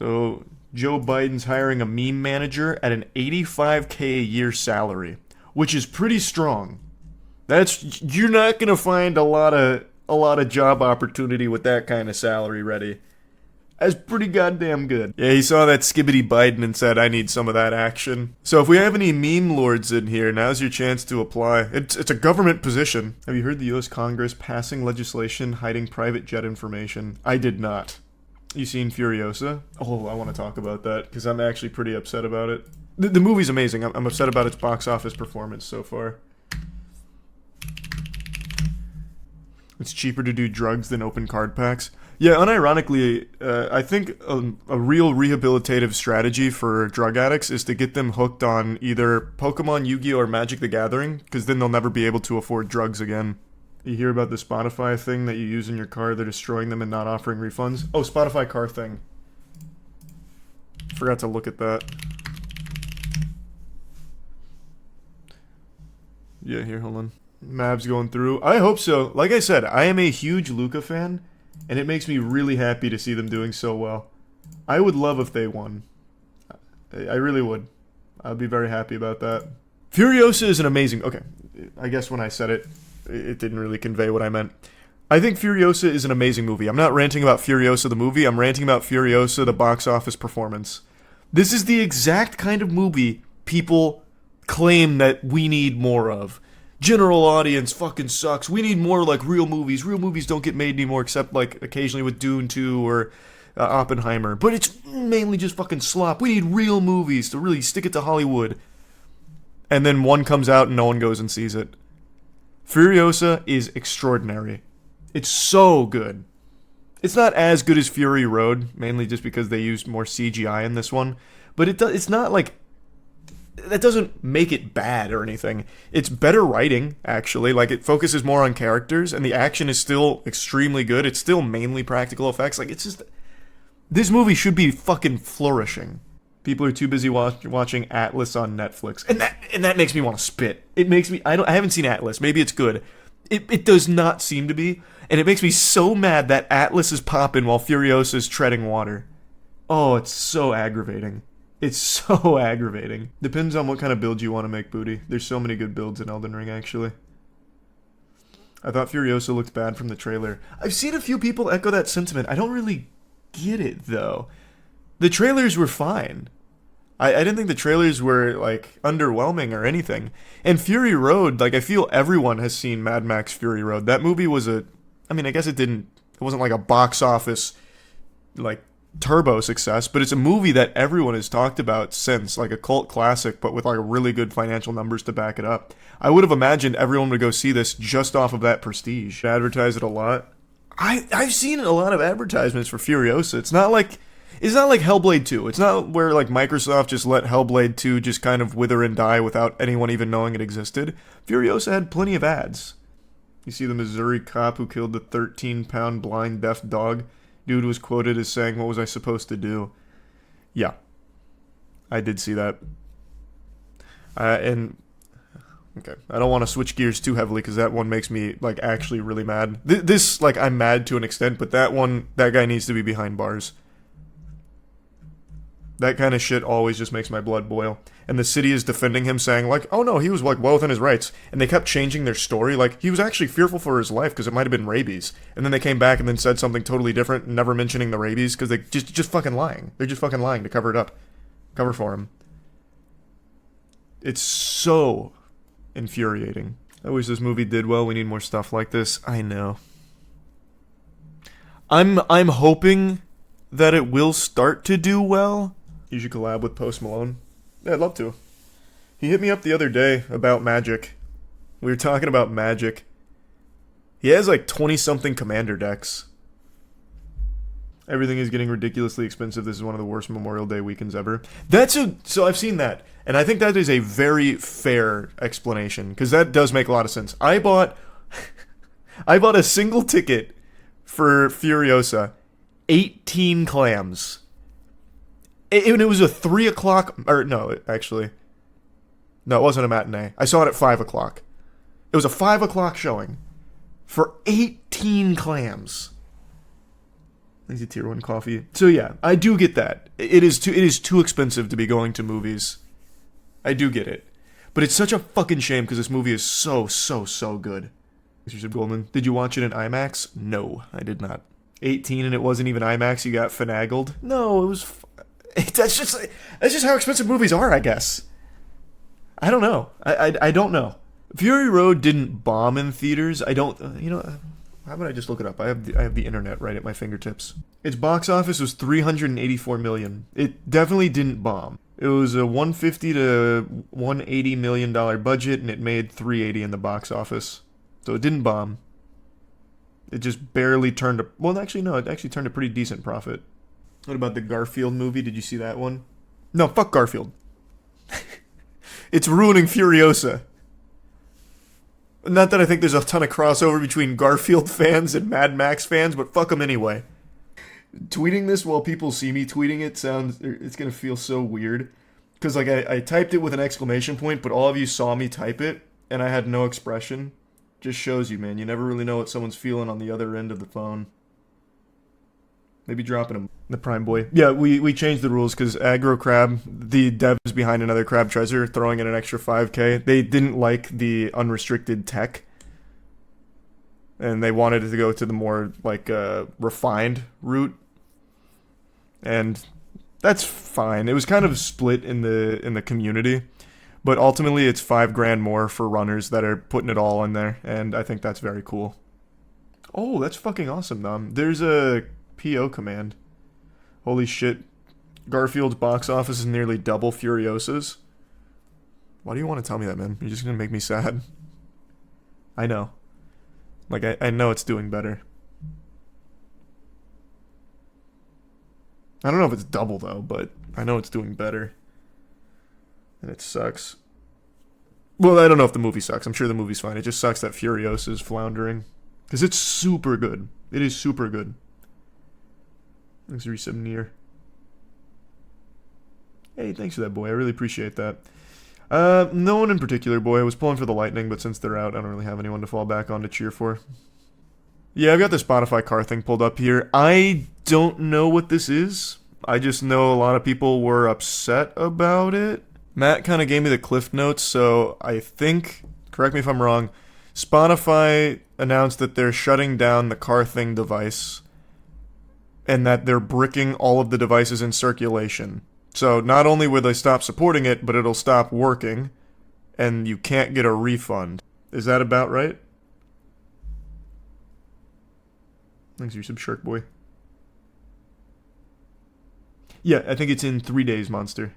So Joe Biden's hiring a meme manager at an $85K a year salary, which is pretty strong. You're not gonna find a lot of job opportunity with that kind of salary ready. That's pretty goddamn good. Yeah, he saw that skibbity Biden and said, I need some of that action. So if we have any meme lords in here, now's your chance to apply. It's a government position. Have you heard the U.S. Congress passing legislation hiding private jet information? I did not. You seen Furiosa? Oh, I want to talk about that, because I'm actually pretty upset about it. The movie's amazing. I'm upset about its box office performance so far. It's cheaper to do drugs than open card packs. Yeah, unironically, I think a real rehabilitative strategy for drug addicts is to get them hooked on either Pokemon, Yu-Gi-Oh, or Magic the Gathering, because then they'll never be able to afford drugs again. You hear about the Spotify thing that you use in your car, they're destroying them and not offering refunds? Oh, Spotify car thing. Forgot to look at that. Yeah, here, hold on. Mavs going through. I hope so. Like I said, I am a huge Luca fan, and it makes me really happy to see them doing so well. I would love if they won. I really would. I'd be very happy about that. Furiosa is an amazing... Okay, I guess when I said it, it didn't really convey what I meant. I think Furiosa is an amazing movie. I'm not ranting about Furiosa the movie, I'm ranting about Furiosa the box office performance. This is the exact kind of movie people claim that we need more of. General audience fucking sucks. We need more like real movies. Real movies don't get made anymore except like occasionally with Dune 2 or Oppenheimer. But it's mainly just fucking slop. We need real movies to really stick it to Hollywood. And then one comes out and no one goes and sees it. Furiosa is extraordinary. It's so good. It's not as good as Fury Road, mainly just because they used more CGI in this one. But it's not like... That doesn't make it bad or anything. It's better writing, actually. Like, it focuses more on characters, and the action is still extremely good. It's still mainly practical effects. Like, it's just... This movie should be fucking flourishing. People are too busy watching Atlas on Netflix. And that makes me want to spit. It makes me... I haven't seen Atlas. Maybe it's good. It does not seem to be. And it makes me so mad that Atlas is popping while Furiosa is treading water. Oh, it's so aggravating. It's so aggravating. Depends on what kind of build you want to make, Booty. There's so many good builds in Elden Ring, actually. I thought Furiosa looked bad from the trailer. I've seen a few people echo that sentiment. I don't really get it, though. The trailers were fine. I didn't think the trailers were, like, underwhelming or anything. And Fury Road, like, I feel everyone has seen Mad Max Fury Road. That movie was I mean, I guess it wasn't like a box office, like, turbo success, but it's a movie that everyone has talked about since, like a cult classic, but with like really good financial numbers to back it up. I would have imagined everyone would go see this just off of that prestige. Advertise it a lot. I've seen a lot of advertisements for Furiosa. It's not like Hellblade 2. It's not where like Microsoft just let Hellblade 2 just kind of wither and die without anyone even knowing it existed. Furiosa had plenty of ads. You see the Missouri cop who killed the 13-pound blind deaf dog? Dude was quoted as saying, "What was I supposed to do?" Yeah. I did see that. And okay, I don't want to switch gears too heavily because that one makes me like actually really mad. This like I'm mad to an extent, but that guy needs to be behind bars. That kind of shit always just makes my blood boil. And the city is defending him, saying like, "Oh no, he was like well within his rights." And they kept changing their story. Like he was actually fearful for his life because it might have been rabies. And then they came back and then said something totally different, never mentioning the rabies because they just fucking lying. They're just fucking lying to cover it up, cover for him. It's so infuriating. I wish this movie did well. We need more stuff like this. I know. I'm hoping that it will start to do well. You should collab with Post Malone. Yeah, I'd love to. He hit me up the other day about Magic. We were talking about Magic. He has like 20-something commander decks. Everything is getting ridiculously expensive. This is one of the worst Memorial Day weekends ever. So I've seen that. And I think that is a very fair explanation. Because that does make a lot of sense. I bought a single ticket for Furiosa. 18 clams. And it was a 3 o'clock... Or, no, actually. No, it wasn't a matinee. I saw it at 5 o'clock. It was a 5 o'clock showing. For 18 clams. Thanks to Tier 1 coffee. So yeah, I do get that. It is too expensive to be going to movies. I do get it. But it's such a fucking shame because this movie is so, so, so good. Mr. Goldman, did you watch it in IMAX? No, I did not. 18 and it wasn't even IMAX, you got finagled? No, it was... That's just how expensive movies are, I guess. I don't know. I don't know. Fury Road didn't bomb in theaters. I don't... how about I just look it up? I have the internet right at my fingertips. Its box office was $384 million. It definitely didn't bomb. It was a $150 to $180 million budget, and it made $380 in the box office. So it didn't bomb. It just barely turned a... Well, actually, no. It actually turned a pretty decent profit. What about the Garfield movie? Did you see that one? No, fuck Garfield. It's ruining Furiosa. Not that I think there's a ton of crossover between Garfield fans and Mad Max fans, but fuck them anyway. Tweeting this while people see me tweeting it it's gonna feel so weird. Because, like, I typed it with an exclamation point, but all of you saw me type it, and I had no expression. Just shows you, man. You never really know what someone's feeling on the other end of the phone. Maybe dropping him. The Prime Boy. Yeah, we changed the rules because Aggro Crab, the devs behind Another Crab Treasure, throwing in an extra 5K, they didn't like the unrestricted tech. And they wanted it to go to the more, like, refined route. And that's fine. It was kind of split in the community. But ultimately, it's $5,000 more for runners that are putting it all in there. And I think that's very cool. Oh, that's fucking awesome, Dom. There's a PO command. Holy shit. Garfield's box office is nearly double Furiosa's. Why do you want to tell me that, man? You're just gonna make me sad. I know. Like, I know it's doing better. I don't know if it's double, though, but I know it's doing better. And it sucks. Well, I don't know if the movie sucks. I'm sure the movie's fine. It just sucks that Furiosa is floundering. Because it's super good. It is super good. Thanks for resub near. Hey, thanks for that, boy. I really appreciate that. No one in particular, boy. I was pulling for the Lightning, but since they're out, I don't really have anyone to fall back on to cheer for. Yeah, I've got the Spotify car thing pulled up here. I don't know what this is. I just know a lot of people were upset about it. Matt kind of gave me the cliff notes, so I think, correct me if I'm wrong, Spotify announced that they're shutting down the car thing device and that they're bricking all of the devices in circulation. So not only will they stop supporting it, but it'll stop working, and you can't get a refund. Is that about right? Thanks for your sub, Shark Boy. Yeah, I think it's in 3 days, Monster.